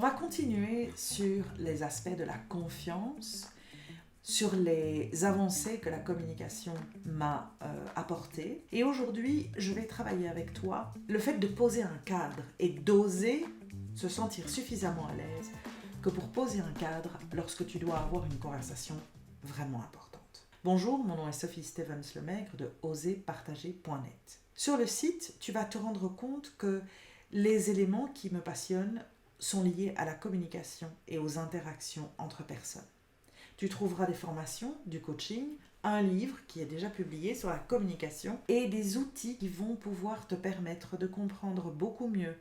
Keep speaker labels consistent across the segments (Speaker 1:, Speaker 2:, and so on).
Speaker 1: On va continuer sur les aspects de la confiance, sur les avancées que la communication m'a apportées. Et aujourd'hui, je vais travailler avec toi le fait de poser un cadre et d'oser se sentir suffisamment à l'aise que pour poser un cadre lorsque tu dois avoir une conversation vraiment importante. Bonjour, mon nom est Sophie Stevens-Lemaigre de oserpartager.net. Sur le site, tu vas te rendre compte que les éléments qui me passionnent sont liés à la communication et aux interactions entre personnes. Tu trouveras des formations, du coaching, un livre qui est déjà publié sur la communication et des outils qui vont pouvoir te permettre de comprendre beaucoup mieux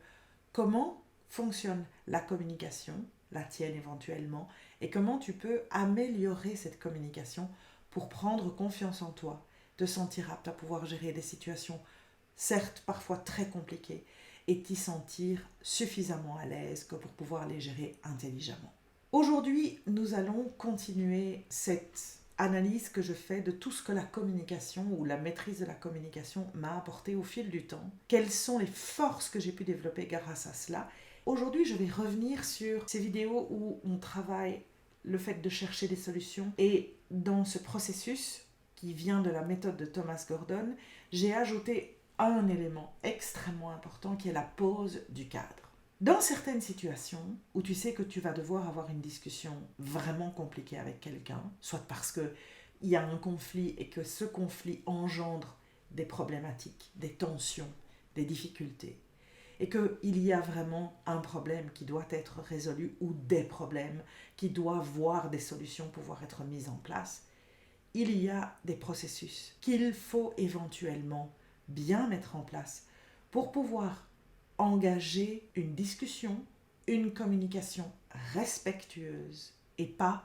Speaker 1: comment fonctionne la communication, la tienne éventuellement, et comment tu peux améliorer cette communication pour prendre confiance en toi, te sentir apte à pouvoir gérer des situations, certes parfois très compliquées, et t'y sentir suffisamment à l'aise que pour pouvoir les gérer intelligemment. Aujourd'hui, nous allons continuer cette analyse que je fais de tout ce que la communication ou la maîtrise de la communication m'a apporté au fil du temps. Quelles sont les forces que j'ai pu développer grâce à cela? Aujourd'hui, je vais revenir sur ces vidéos où on travaille le fait de chercher des solutions. Et dans ce processus qui vient de la méthode de Thomas Gordon, j'ai ajouté un élément extrêmement important qui est la pose du cadre. Dans certaines situations où tu sais que tu vas devoir avoir une discussion vraiment compliquée avec quelqu'un, soit parce qu'il y a un conflit et que ce conflit engendre des problématiques, des tensions, des difficultés, et qu'il y a vraiment un problème qui doit être résolu ou des problèmes qui doivent voir des solutions pouvoir être mises en place, il y a des processus qu'il faut éventuellement bien mettre en place pour pouvoir engager une discussion, une communication respectueuse et pas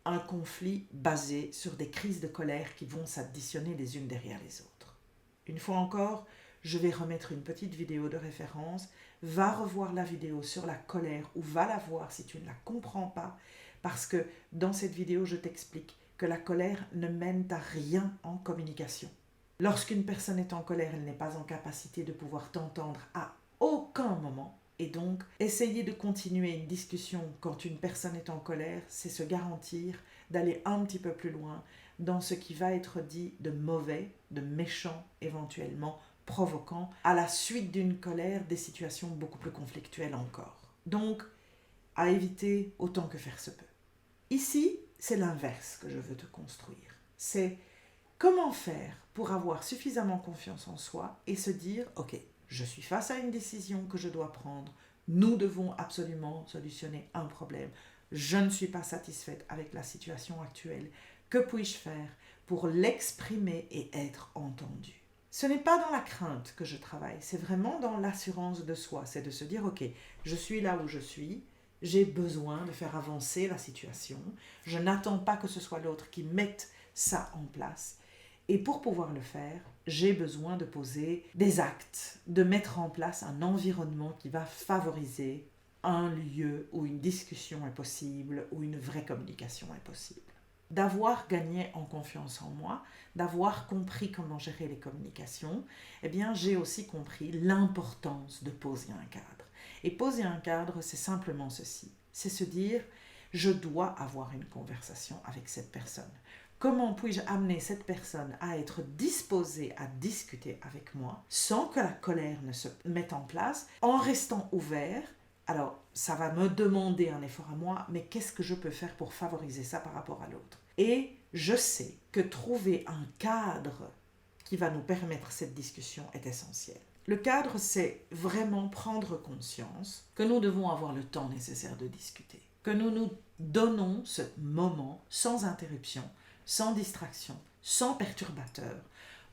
Speaker 1: un conflit basé sur des crises de colère qui vont s'additionner les unes derrière les autres. Une fois encore, je vais remettre une petite vidéo de référence. Va revoir la vidéo sur la colère ou va la voir si tu ne la comprends pas, parce que dans cette vidéo, je t'explique que la colère ne mène à rien en communication. Lorsqu'une personne est en colère, elle n'est pas en capacité de pouvoir t'entendre à aucun moment. Et donc, essayer de continuer une discussion quand une personne est en colère, c'est se garantir d'aller un petit peu plus loin dans ce qui va être dit de mauvais, de méchant éventuellement, provoquant à la suite d'une colère des situations beaucoup plus conflictuelles encore. Donc, à éviter autant que faire se peut. Ici, c'est l'inverse que je veux te construire. C'est comment faire pour avoir suffisamment confiance en soi et se dire, ok, je suis face à une décision que je dois prendre, nous devons absolument solutionner un problème, je ne suis pas satisfaite avec la situation actuelle, que puis-je faire pour l'exprimer et être entendue? Ce n'est pas dans la crainte que je travaille, c'est vraiment dans l'assurance de soi, c'est de se dire, ok, je suis là où je suis, j'ai besoin de faire avancer la situation, je n'attends pas que ce soit l'autre qui mette ça en place. Et pour pouvoir le faire, j'ai besoin de poser des actes, de mettre en place un environnement qui va favoriser un lieu où une discussion est possible, où une vraie communication est possible. D'avoir gagné en confiance en moi, d'avoir compris comment gérer les communications, eh bien j'ai aussi compris l'importance de poser un cadre. Et poser un cadre, c'est simplement ceci, c'est se dire, je dois avoir une conversation avec cette personne. Comment puis-je amener cette personne à être disposée à discuter avec moi sans que la colère ne se mette en place, en restant ouvert? Alors, ça va me demander un effort à moi, mais qu'est-ce que je peux faire pour favoriser ça par rapport à l'autre? Et je sais que trouver un cadre qui va nous permettre cette discussion est essentiel. Le cadre, c'est vraiment prendre conscience que nous devons avoir le temps nécessaire de discuter, que nous nous donnons ce moment sans interruption, sans distraction, sans perturbateur,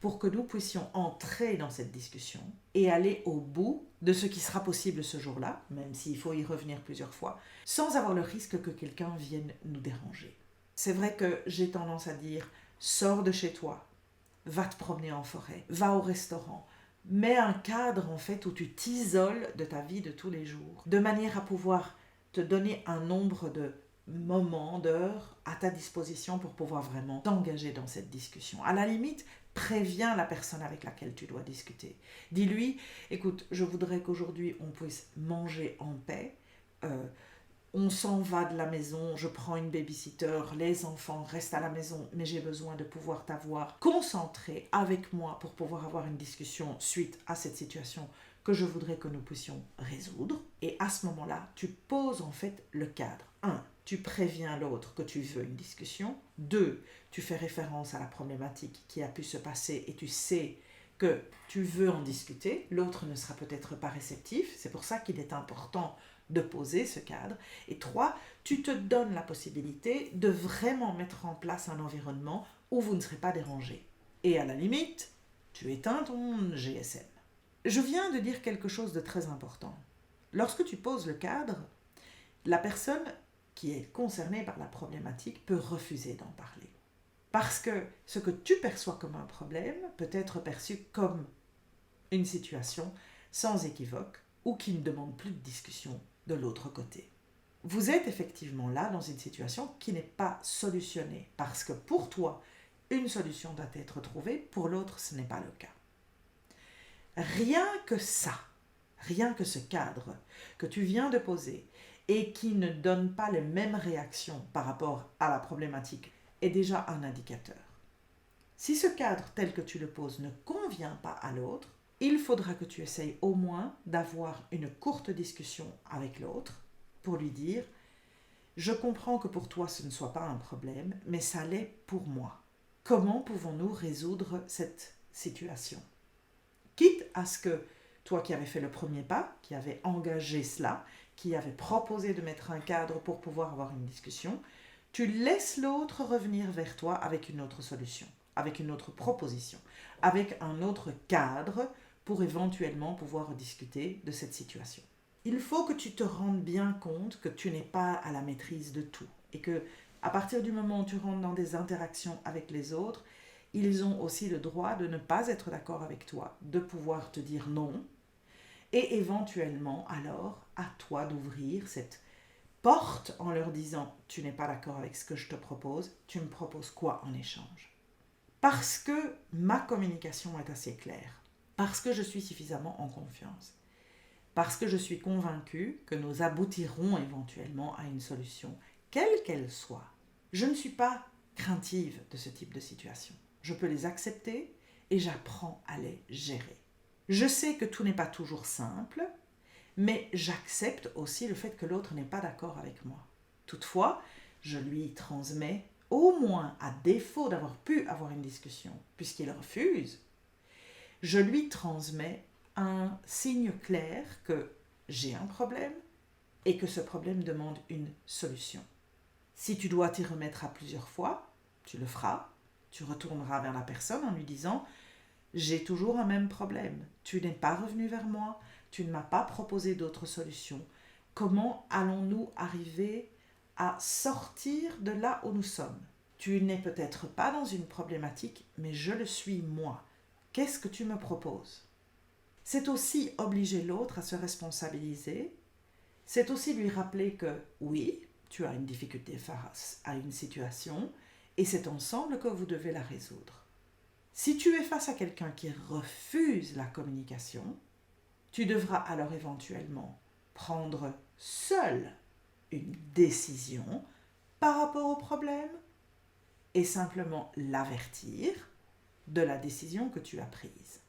Speaker 1: pour que nous puissions entrer dans cette discussion et aller au bout de ce qui sera possible ce jour-là, même s'il faut y revenir plusieurs fois, sans avoir le risque que quelqu'un vienne nous déranger. C'est vrai que j'ai tendance à dire, sors de chez toi, va te promener en forêt, va au restaurant, mets un cadre en fait où tu t'isoles de ta vie de tous les jours, de manière à pouvoir te donner un nombre de moments, d'heures à ta disposition pour pouvoir vraiment t'engager dans cette discussion. À la limite, préviens la personne avec laquelle tu dois discuter. Dis-lui, écoute, je voudrais qu'aujourd'hui on puisse manger en paix, on s'en va de la maison, je prends une babysitter, les enfants restent à la maison, mais j'ai besoin de pouvoir t'avoir concentré avec moi pour pouvoir avoir une discussion suite à cette situation que je voudrais que nous puissions résoudre. Et à ce moment-là, tu poses en fait le cadre. 1. Tu préviens l'autre que tu veux une discussion. 2. Tu fais référence à la problématique qui a pu se passer et tu sais que tu veux en discuter. L'autre ne sera peut-être pas réceptif. C'est pour ça qu'il est important de poser ce cadre. Et 3, tu te donnes la possibilité de vraiment mettre en place un environnement où vous ne serez pas dérangé. Et à la limite, tu éteins ton GSM. Je viens de dire quelque chose de très important. Lorsque tu poses le cadre, la personne qui est concernée par la problématique peut refuser d'en parler. Parce que ce que tu perçois comme un problème peut être perçu comme une situation sans équivoque ou qui ne demande plus de discussion de l'autre côté. Vous êtes effectivement là dans une situation qui n'est pas solutionnée parce que pour toi, une solution doit être trouvée, pour l'autre, ce n'est pas le cas. Rien que ça, rien que ce cadre que tu viens de poser et qui ne donne pas les mêmes réactions par rapport à la problématique est déjà un indicateur. Si ce cadre tel que tu le poses ne convient pas à l'autre, il faudra que tu essayes au moins d'avoir une courte discussion avec l'autre pour lui dire « Je comprends que pour toi ce ne soit pas un problème, mais ça l'est pour moi. Comment pouvons-nous résoudre cette situation ?» Quitte à ce que toi qui avais fait le premier pas, qui avais engagé cela, qui avait proposé de mettre un cadre pour pouvoir avoir une discussion, tu laisses l'autre revenir vers toi avec une autre solution, avec une autre proposition, avec un autre cadre pour éventuellement pouvoir discuter de cette situation. Il faut que tu te rendes bien compte que tu n'es pas à la maîtrise de tout et que à partir du moment où tu rentres dans des interactions avec les autres, ils ont aussi le droit de ne pas être d'accord avec toi, de pouvoir te dire non et éventuellement alors à toi d'ouvrir cette porte en leur disant « Tu n'es pas d'accord avec ce que je te propose, tu me proposes quoi en échange ?» Parce que ma communication est assez claire, parce que je suis suffisamment en confiance, parce que je suis convaincue que nous aboutirons éventuellement à une solution, quelle qu'elle soit. Je ne suis pas craintive de ce type de situation. Je peux les accepter et j'apprends à les gérer. Je sais que tout n'est pas toujours simple, mais j'accepte aussi le fait que l'autre n'est pas d'accord avec moi. Toutefois, je lui transmets, au moins à défaut d'avoir pu avoir une discussion, puisqu'il refuse, je lui transmets un signe clair que j'ai un problème et que ce problème demande une solution. Si tu dois t'y remettre à plusieurs fois, tu le feras, tu retourneras vers la personne en lui disant « J'ai toujours un même problème, tu n'es pas revenu vers moi, tu ne m'as pas proposé d'autres solutions. Comment allons-nous arriver à sortir de là où nous sommes ? Tu n'es peut-être pas dans une problématique, mais je le suis moi. Qu'est-ce que tu me proposes ?» C'est aussi obliger l'autre à se responsabiliser. C'est aussi lui rappeler que oui, tu as une difficulté face à une situation et c'est ensemble que vous devez la résoudre. Si tu es face à quelqu'un qui refuse la communication, tu devras alors éventuellement prendre seul une décision par rapport au problème et simplement l'avertir de la décision que tu as prise.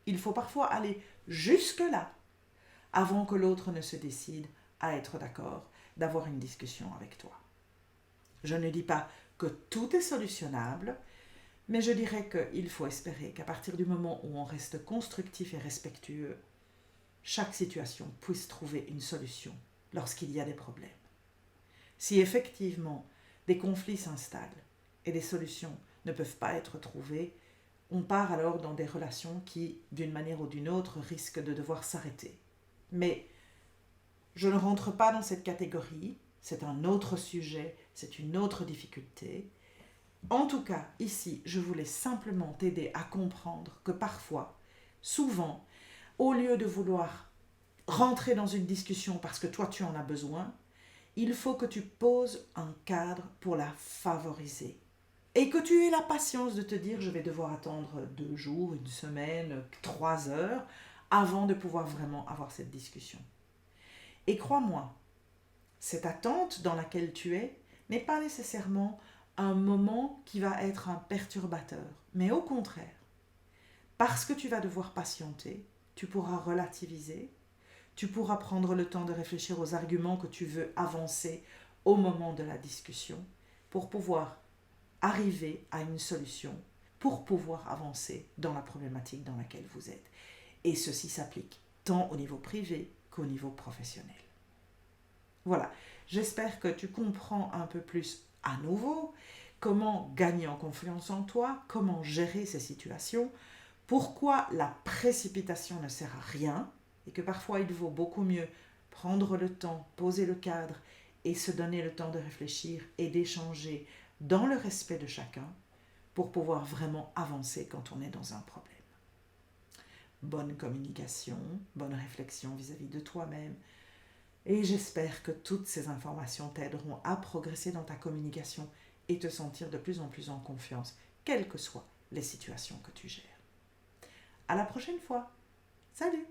Speaker 1: Il faut parfois aller jusque-là avant que l'autre ne se décide à être d'accord d'avoir une discussion avec toi. Je ne dis pas que tout est solutionnable, mais je dirais qu'il faut espérer qu'à partir du moment où on reste constructif et respectueux, chaque situation puisse trouver une solution lorsqu'il y a des problèmes. Si effectivement des conflits s'installent et des solutions ne peuvent pas être trouvées, on part alors dans des relations qui, d'une manière ou d'une autre, risquent de devoir s'arrêter. Mais je ne rentre pas dans cette catégorie, c'est un autre sujet, c'est une autre difficulté. En tout cas, ici, je voulais simplement t'aider à comprendre que parfois, souvent, au lieu de vouloir rentrer dans une discussion parce que toi tu en as besoin, il faut que tu poses un cadre pour la favoriser. Et que tu aies la patience de te dire je vais devoir attendre 2 jours, 1 semaine, 3 heures avant de pouvoir vraiment avoir cette discussion. Et crois-moi, Cette attente dans laquelle tu es n'est pas nécessairement un moment qui va être un perturbateur, mais au contraire, parce que tu vas devoir patienter, tu pourras relativiser, tu pourras prendre le temps de réfléchir aux arguments que tu veux avancer au moment de la discussion pour pouvoir arriver à une solution, pour pouvoir avancer dans la problématique dans laquelle vous êtes. Et ceci s'applique tant au niveau privé qu'au niveau professionnel. Voilà, j'espère que tu comprends un peu plus à nouveau comment gagner en confiance en toi, comment gérer ces situations, pourquoi la précipitation ne sert à rien et que parfois il vaut beaucoup mieux prendre le temps, poser le cadre et se donner le temps de réfléchir et d'échanger dans le respect de chacun pour pouvoir vraiment avancer quand on est dans un problème. Bonne communication, bonne réflexion vis-à-vis de toi-même. Et j'espère que toutes ces informations t'aideront à progresser dans ta communication et te sentir de plus en plus en confiance, quelles que soient les situations que tu gères. À la prochaine fois. Salut!